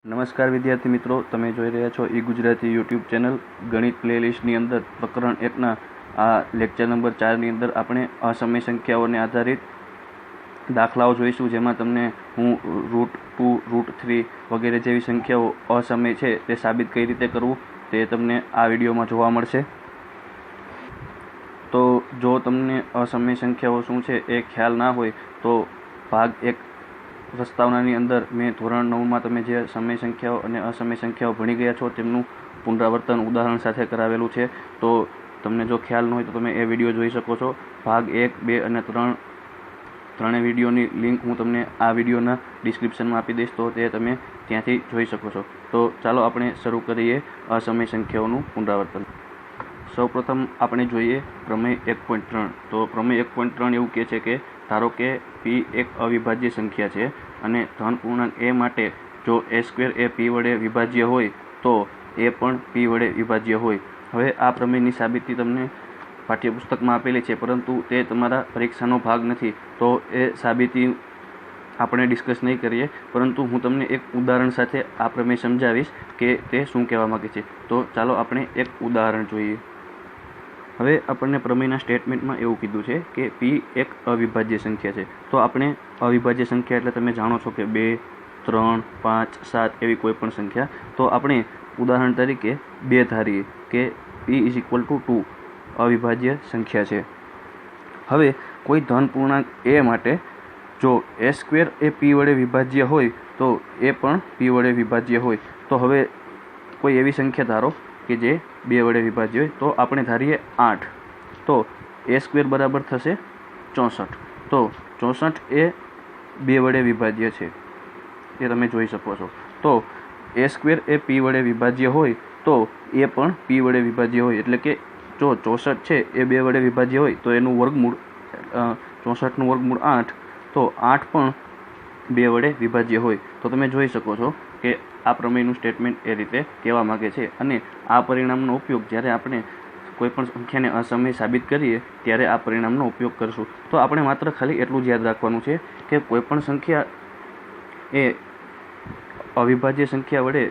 નમસ્કાર વિદ્યાર્થી મિત્રો, તમે જોઈ રહ્યા છો ઈ ગુજરાતી યુટ્યુબ ચેનલ ગણિત પ્લેલિસ્ટની અંદર પ્રકરણ 1ના આ લેક્ચર નંબર 4ની અંદર આપણે અસમય સંખ્યાઓને આધારિત દાખલાઓ જોઈશું, જેમાં તમને હું √2, √3 વગેરે જેવી સંખ્યાઓ અસમય છે તે સાબિત કઈ રીતે કરવું તે તમને આ વિડીયોમાં જોવા મળશે. તો જો તમને અસમય સંખ્યાઓ શું છે એ ખ્યાલ ના હોય તો ભાગ 1 પ્રસ્તાવનાની અંદર મેં ધોરણ 9માં તમે જે સમય સંખ્યાઓ અને અસમય સંખ્યાઓ ભણી ગયા છો તેમનું પુનરાવર્તન ઉદાહરણ સાથે કરાવેલું છે. તો તમને જો ખ્યાલ ન હોય તો તમે એ વિડીયો જોઈ શકો છો. ભાગ 1, 2 અને 3 ત્રણેય વિડીયોની લિંક હું તમને આ વિડીયોના ડિસ્ક્રિપ્શનમાં આપી દઈશ, તો તે તમે ત્યાંથી જોઈ શકો છો. તો ચાલો આપણે શરૂ કરીએ અસમય સંખ્યાઓનું પુનરાવર્તન. સૌપ્રથમ આપણે જોઈએ પ્રમેય 1.3. તો પ્રમેય 1.3 એવું કહે છે કે ધારો કે p એક અવિભાજ્ય સંખ્યા છે અને ધન પૂર્ણાંક a માટે જો a² એ p વડે વિભાજ્ય હોય તો a પણ p વડે વિભાજ્ય હોય. હવે આ પ્રમેયની સાબિતી તમને પાઠ્યપુસ્તકમાં આપેલી છે, પરંતુ તે તમારા પરીક્ષાનો ભાગ નથી, તો એ સાબિતી આપણે ડિસ્કસ નહીં કરીએ, પરંતુ હું તમને એક ઉદાહરણ સાથે આ પ્રમેય સમજાવીશ કે તે શું કહેવા માગે છે. તો ચાલો આપણે એક ઉદાહરણ જોઈએ. હવે આપણને પ્રમેયના સ્ટેટમેન્ટમાં એવું કીધું છે કે p એક અવિભાજ્ય સંખ્યા છે. તો આપણે અવિભાજ્ય સંખ્યા એટલે તમે જાણો છો કે 2, 3, 5, 7 એવી કોઈ પણ સંખ્યા. તો આપણે ઉદાહરણ તરીકે 2 ધારીએ કે p = 2 અવિભાજ્ય સંખ્યા છે. હવે કોઈ ધન પૂર્ણાંક a માટે જો a² એ p વડે વિભાજ્ય હોય તો a પણ p વડે વિભાજ્ય હોય. તો હવે કોઈ એવી સંખ્યા ધારો કે જે 2 વડે વિભાજ્ય હોય, તો આપણે ધારીએ 8. તો a² બરાબર થશે 64. તો 64 એ 2 વડે વિભાજ્ય છે, એ તમે જોઈ શકો છો. તો a² એ p વડે વિભાજ્ય હોય તો એ પણ p વડે વિભાજ્ય હોય, એટલે કે જો 64 છે એ 2 વડે વિભાજ્ય હોય તો એનું વર્ગમૂળ 64નું વર્ગમૂળ 8, તો 8 પણ 2 વડે વિભાજ્ય હોય. તો તમે જોઈ શકો છો કે આ પ્રમેયનું સ્ટેટમેન્ટ એ રીતે કહેવા માગે છે. અને આ પરિણામનો ઉપયોગ જ્યારે આપણે કોઈ પણ સંખ્યાને અસમય સાબિત કરીએ ત્યારે આ પરિણામનો ઉપયોગ કરશું. તો આપણે માત્ર ખાલી એટલું જ યાદ રાખવાનું છે કે કોઈ પણ સંખ્યા એ અવિભાજ્ય સંખ્યા વડે,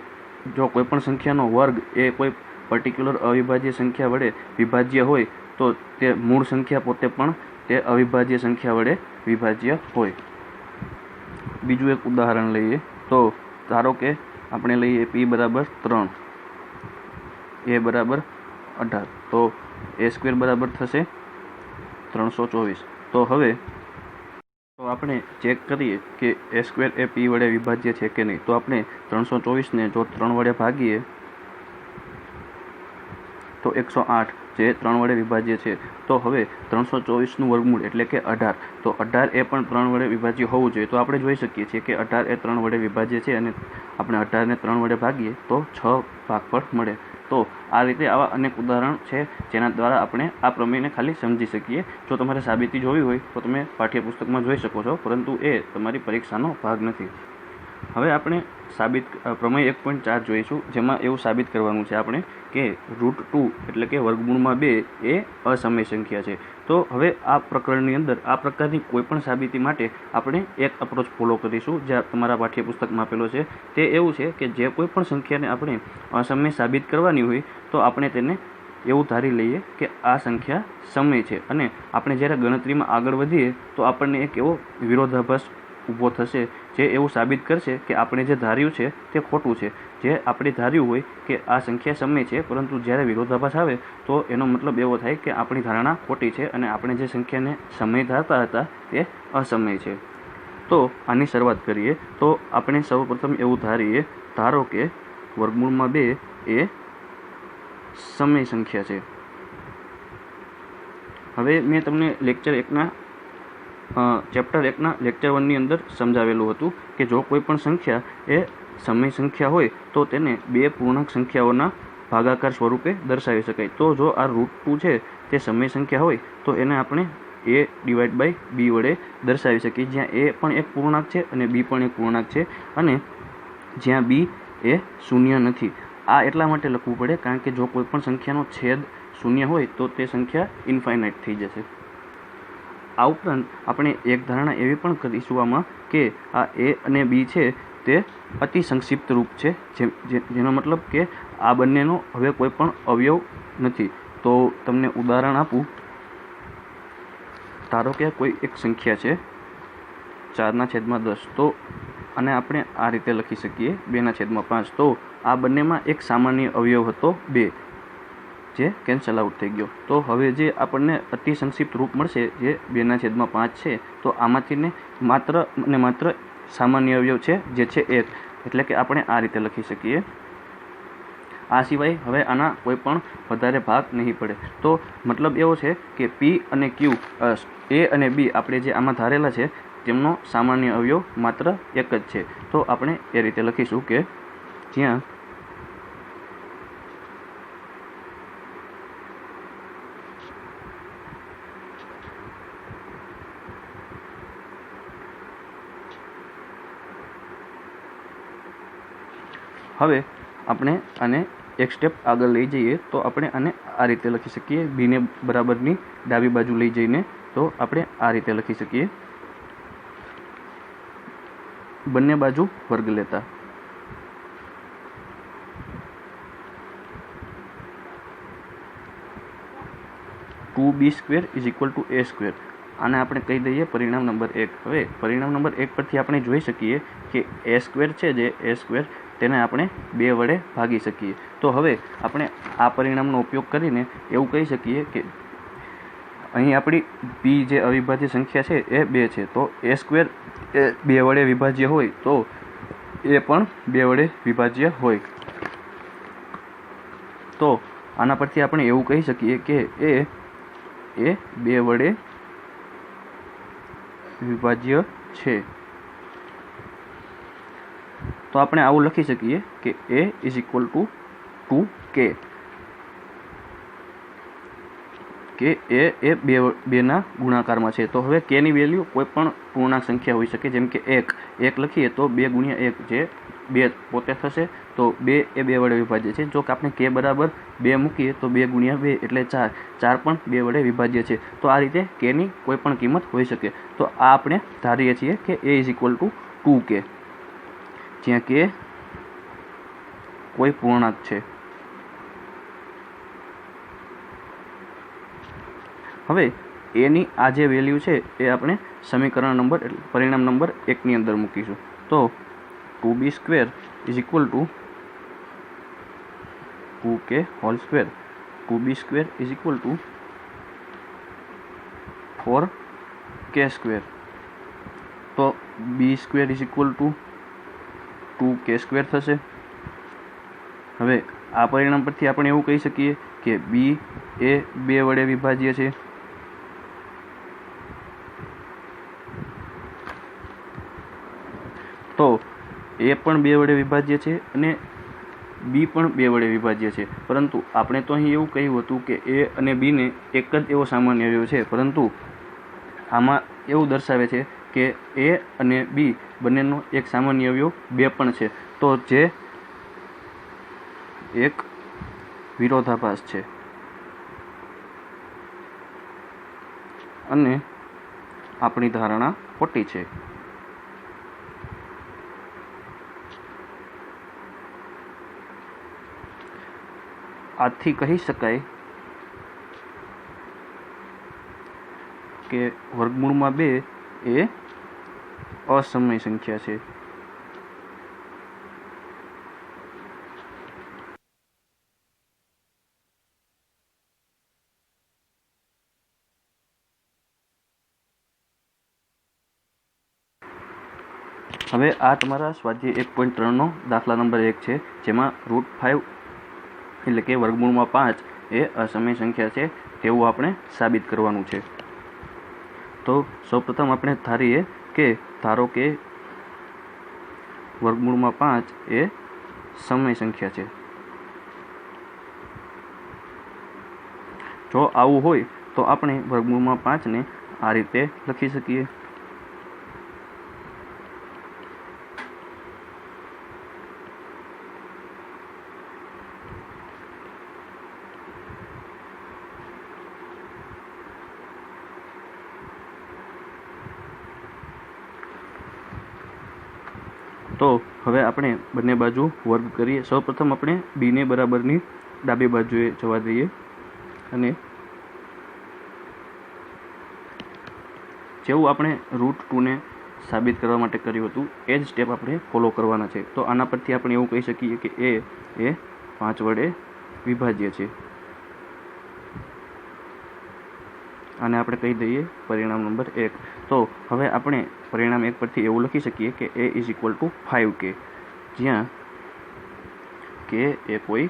જો કોઈ પણ સંખ્યાનો વર્ગ એ કોઈ પર્ટિક્યુલર અવિભાજ્ય સંખ્યા વડે વિભાજ્ય હોય તો તે મૂળ સંખ્યા પોતે પણ તે અવિભાજ્ય સંખ્યા વડે વિભાજ્ય હોય. બીજું એક ઉદાહરણ લઈએ. તો ધારો કે આપણે લઈએ p બરાબર 3, a બરાબર 18. તો a² બરાબર થશે 324. તો હવે તો આપણે ચેક કરીએ કે a² એ p વડે વિભાજ્ય છે કે નહીં. તો આપણે 324ને જો 3 વડે ભાગીએ તો 108, જે 3 વડે વિભાજ્ય છે. તો હવે 324નું વર્ગમૂળ એટલે કે 18. તો 18 એ પણ 3 વડે વિભાજ્ય હોવું જોઈએ. તો આપણે જોઈ શકીએ છીએ કે 18 એ 3 વડે વિભાજ્ય છે, અને આપણે 18ને 3 વડે ભાગીએ તો 6 ભાગફળ મળે. તો આ રીતે આવા અનેક ઉદાહરણ છે જેના દ્વારા આપણે આ પ્રમેયને ખાલી સમજી શકીએ. જો તમારે સાબિતી જોવી હોય તો તમે પાઠ્યપુસ્તકમાં જોઈ શકો છો, પરંતુ એ તમારી પરીક્ષાનો ભાગ નથી. હવે આપણે પ્રમેય 1.4 જોઈશું, જેમાં એવું સાબિત કરવાનું છે આપણે કે √2 એટલે કે વર્ગમૂળમાં 2 એ અસમય સંખ્યા છે. તો હવે આ પ્રકરણની અંદર આ પ્રકારની કોઈ પણ સાબિતી માટે આપણે એક અપ્રોચ ફોલો કરીશું, જે તમારા પાઠ્યપુસ્તકમાં આપેલો છે. તે એવું છે કે જે કોઈ પણ સંખ્યાને આપણે અસમય સાબિત કરવાની હોય તો આપણે તેને એવું ધારી લઈએ કે આ સંખ્યા સમય છે, અને આપણે જ્યારે ગણતરીમાં આગળ વધીએ તો આપણને એક એવો વિરોધાભાસ ઊભો થશે જે એવું સાબિત કરશે કે આપણે જે ધાર્યું છે તે ખોટું છે. જે આપણે ધાર્યું હોય કે આ સંખ્યા સમય છે, પરંતુ જ્યારે વિરોધાભાસ આવે તો એનો મતલબ એવો થાય કે આપણી ધારણા ખોટી છે અને આપણે જે સંખ્યાને સમય ધારતા હતા તે અસમય છે. તો આની શરૂઆત કરીએ. તો આપણે સૌપ્રથમ એવું ધારો કે વર્ગમૂળમાં 2 એ સમય સંખ્યા છે. હવે મેં તમને ચેપ્ટર 1ના લેક્ચર 1ની અંદર સમજાવેલું હતું કે જો કોઈ પણ સંખ્યા એ સમય સંખ્યા હોય તો તેને 2 પૂર્ણાંક સંખ્યાઓના ભાગાકાર સ્વરૂપે દર્શાવી શકાય. તો જો આ √2 છે તે સમય સંખ્યા હોય તો એને આપણે a/b વડે દર્શાવી શકીએ, જ્યાં a પણ એક પૂર્ણાંક છે અને b પણ એક પૂર્ણાંક છે, અને જ્યાં b એ શૂન્ય નથી. આ એટલા માટે લખવું પડે કારણ કે જો કોઈ પણ સંખ્યાનો છેદ શૂન્ય હોય તો તે સંખ્યા ઇન્ફાઇનાઇટ થઈ જશે. આ ઉપરાંત આપણે એક ધારણા એવી પણ કરીશું આમાં કે આ a અને b છે તે અતિ સંક્ષિપ્ત રૂપ છે, જેનો મતલબ કે આ બંનેનો હવે કોઈ પણ અવયવ નથી. તો તમને ઉદાહરણ આપું. ધારો કે કોઈ એક સંખ્યા છે 4/10, તો આને આપણે આ રીતે લખી શકીએ 2/5. તો આ બંનેમાં એક સામાન્ય અવયવ હતો 2, જે કેન્સલ આઉટ થઈ ગયો. તો હવે જે આપણને અતિ સંક્ષિપ્ત રૂપ મળશે જે 2/5 છે, તો આમાંથી ને માત્ર સામાન્ય અવયવ છે જે છે 1, એટલે કે આપણે આ રીતે લખી શકીએ. આ સિવાય હવે આના કોઈ પણ વધારે ભાગ નહીં પડે. તો મતલબ એવો છે કે P અને Q, A અને B આપણે જે આમાં ધારેલા છે તેમનો સામાન્ય અવયવ માત્ર એક જ છે. તો આપણે એ રીતે લખીશું કે જ્યાં હવે આપણે આને એક સ્ટેપ આગળ લઈ જઈએ તો આપણે આને આ રીતે લખી શકીએ. બીને બરાબરની ડાબી બાજુ લઈ જઈને તો આપણે આ રીતે લખી શકીએ, બંને બાજુ વર્ગ લેતા. Two b² = a². આને આપણે કહી દઈએ પરિણામ નંબર 1. હવે પરિણામ નંબર 1 પરથી આપણે જોઈ શકીએ કે a² છે, જે a², તેને આપણે 2 વડે ભાગી શકીએ. તો હવે આપણે આ પરિણામનો ઉપયોગ કરીને એવું કહી શકીએ કે અહીં આપણી p જે અવિભાજ્ય સંખ્યા છે એ 2 છે. તો a² એ 2 વડે વિભાજ્ય હોય તો એ પણ 2 વડે વિભાજ્ય હોય. તો આના પરથી આપણે એવું કહી શકીએ કે એ 2 વડે વિભાજ્ય છે. તો આપણે આવું લખી શકીએ કે a = 2k, કે એ 2ના ગુણાકારમાં છે. તો હવે k ની વેલ્યુ કોઈ પણ પૂર્ણાંક સંખ્યા હોઈ શકે, જેમ કે 1 લખીએ તો 2 × 1 જે 2 પોતે થશે. તો 2 એ 2 વડે વિભાજ્ય છે. જો કે આપણે k બરાબર 2 મૂકીએ તો 2 × 2 એટલે 4 પણ 2 વડે વિભાજ્ય છે. તો આ રીતે k ની કોઈ પણ કિંમત હોઈ શકે. તો આ આપણે ધારીએ છીએ કે a = 2k, જ્યાં k કોઈ પૂર્ણાંક છે. હવે a ની આ જે વેલ્યુ છે એ આપણે પરિણામ નંબર 1 ની અંદર મૂકીશું. તો 2b² = 2k², 2b² = 4k². તો b² = 2k² થશે. હવે આ પરિણામ પરથી આપણે એવું કહી શકીએ કે b એ 2 વડે વિભાજ્ય છે. તો a પણ 2 વડે વિભાજ્ય છે અને b પણ 2 વડે વિભાજ્ય છે. પરંતુ આપણે તો અહીં એવું કહ્યું હતું કે a અને b ને એક જ એવો સામાન્ય અવયવ છે, પરંતુ આમાં એવું દર્શાવે છે કે a અને b બંનેનો એક સામાન્ય અવયવ 2 પણ છે. તો જે એક વિરોધાભાસ છે અને આપણી ધારણા ખોટી છે. આથી કહી શકાય કે વર્ગમૂળમાં 2 એ અસમય સંખ્યા છે. હવે આ તમારા સ્વાધ્યાય 1.3 નો દાખલા નંબર 1 છે, જેમાં √5 એટલે કે વર્ગમૂળમાં 5 એ અસમય સંખ્યા છે તેવું આપણે સાબિત કરવાનું છે. તો સૌપ્રથમ આપણે ધારીએ કે ધારો કે વર્ગમૂળમાં 5 એ સમય સંખ્યા છે. જો આવું હોય તો આપણે વર્ગમૂળમાં 5 ને આ રીતે લખી શકીએ. તો હવે આપણે બંને બાજુ વર્ગ કરીએ. સૌપ્રથમ આપણે બીને બરાબરની ડાબી બાજુએ જવા દઈએ અને જેવું આપણે √2 સાબિત કરવા માટે કર્યું હતું એ જ સ્ટેપ આપણે ફોલો કરવાના છે. તો આના પરથી આપણે એવું કહી શકીએ કે એ 5 વડે વિભાજ્ય છે. આને આપણે કહી દઈએ પરિણામ નંબર 1. તો હવે આપણે પરિણામ 1 પરથી એવું લખી શકીએ કે a = 5k, જ્યાં k એ કોઈ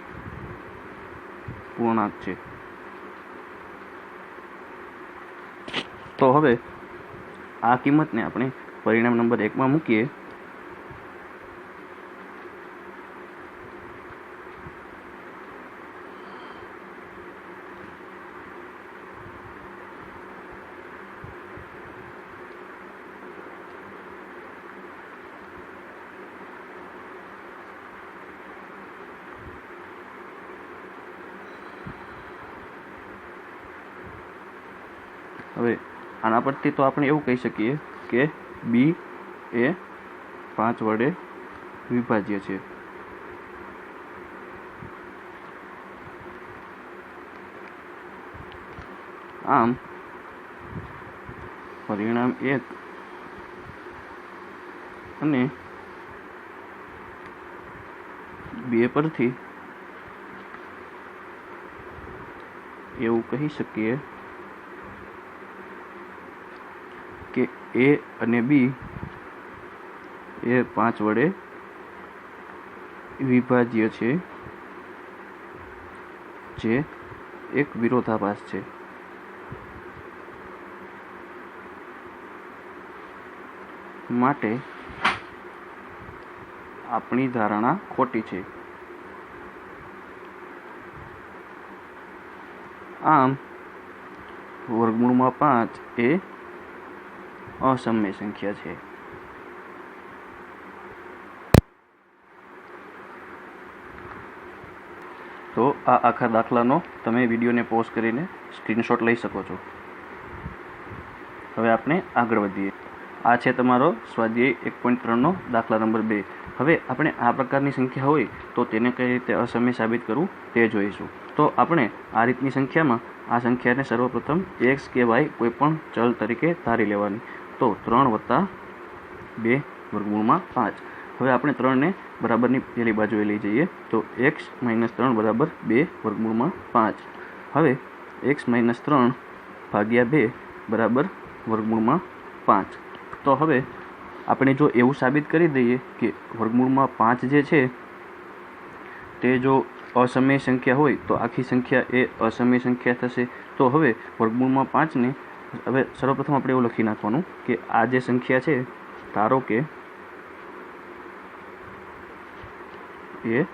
પૂર્ણાંક છે. તો હવે આ કિંમતને આપણે પરિણામ નંબર 1 માં મૂકીએ. હવે આના પરથી તો આપણે એવું કહી શકીએ કે બી એ 5 વડે વિભાજ્ય છે. આમ પરિણામ 1 અને 2 પરથી એવું કહી શકીએ કે a અને b એ 5 વડે વિભાજ્ય છે, જે એક વિરોધાભાસ છે. માટે આપણી ધારણા ખોટી છે. આમ વર્ગમૂળમાં 5 એ અસમય સંખ્યા છે. તો આ આખા દાખલાનો તમે વિડીયોને પોઝ કરીને સ્ક્રીનશોટ લઈ શકો છો. હવે આપણે આગળ વધીએ. આ છે તમારો સ્વાધ્યાય 1.3નો દાખલા નંબર 2. હવે આપણે આ પ્રકારની સંખ્યા હોય તો તેને કઈ રીતે અસમય સાબિત કરવું તે જોઈશું. તો આપણે આ રીતની સંખ્યામાં આ સંખ્યાને સર્વપ્રથમ x કે y કોઈ પણ ચલ તરીકે ધારી લેવાની. તો 3 + 2 વર્ગમૂળમાં 5. હવે આપણે 3ને બરાબરની પેલી બાજુએ લઈ જઈએ. તો x - 3 = 2 વર્ગમૂળમાં 5. હવે x - 3 ભાગ્યા 2 બરાબર વર્ગમૂળમાં 5. તો હવે આપણે જો એવું સાબિત કરી દઈએ કે વર્ગમૂળમાં 5 જે છે તે જો અસમય સંખ્યા હોય તો આખી સંખ્યા એ અસમય સંખ્યા થશે. તો હવે વર્ગમૂળમાં 5ને હવે સર્વપ્રથમ આપણે એવું લખી નાખવાનું કે આ જે સંખ્યા છે, ધારો કે એ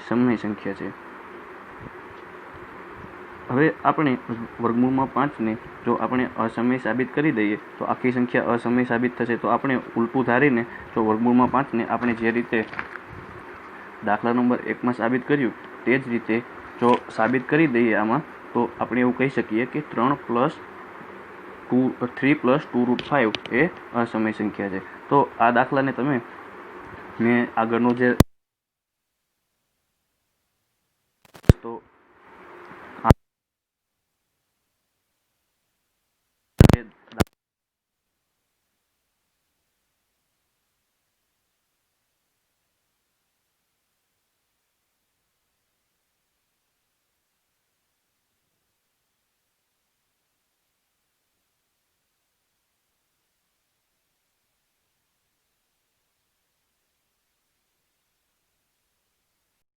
સમય સંખ્યા છે. હવે આપણે વર્ગમૂળમાં 5ને જો આપણે અસમય સાબિત કરી દઈએ તો આખી સંખ્યા અસમય સાબિત થશે. તો આપણે ઉલટું ધારીને જો વર્ગમૂળમાં 5ને આપણે જે રીતે દાખલા નંબર 1માં સાબિત કર્યું તે જ રીતે જો સાબિત કરી દઈએ આમાં, તો આપણે એવું કહી શકીએ કે 3 + 2√5 એ અસમય સંખ્યા છે. તો આ દાખલાને તમે મેં આગળનો જે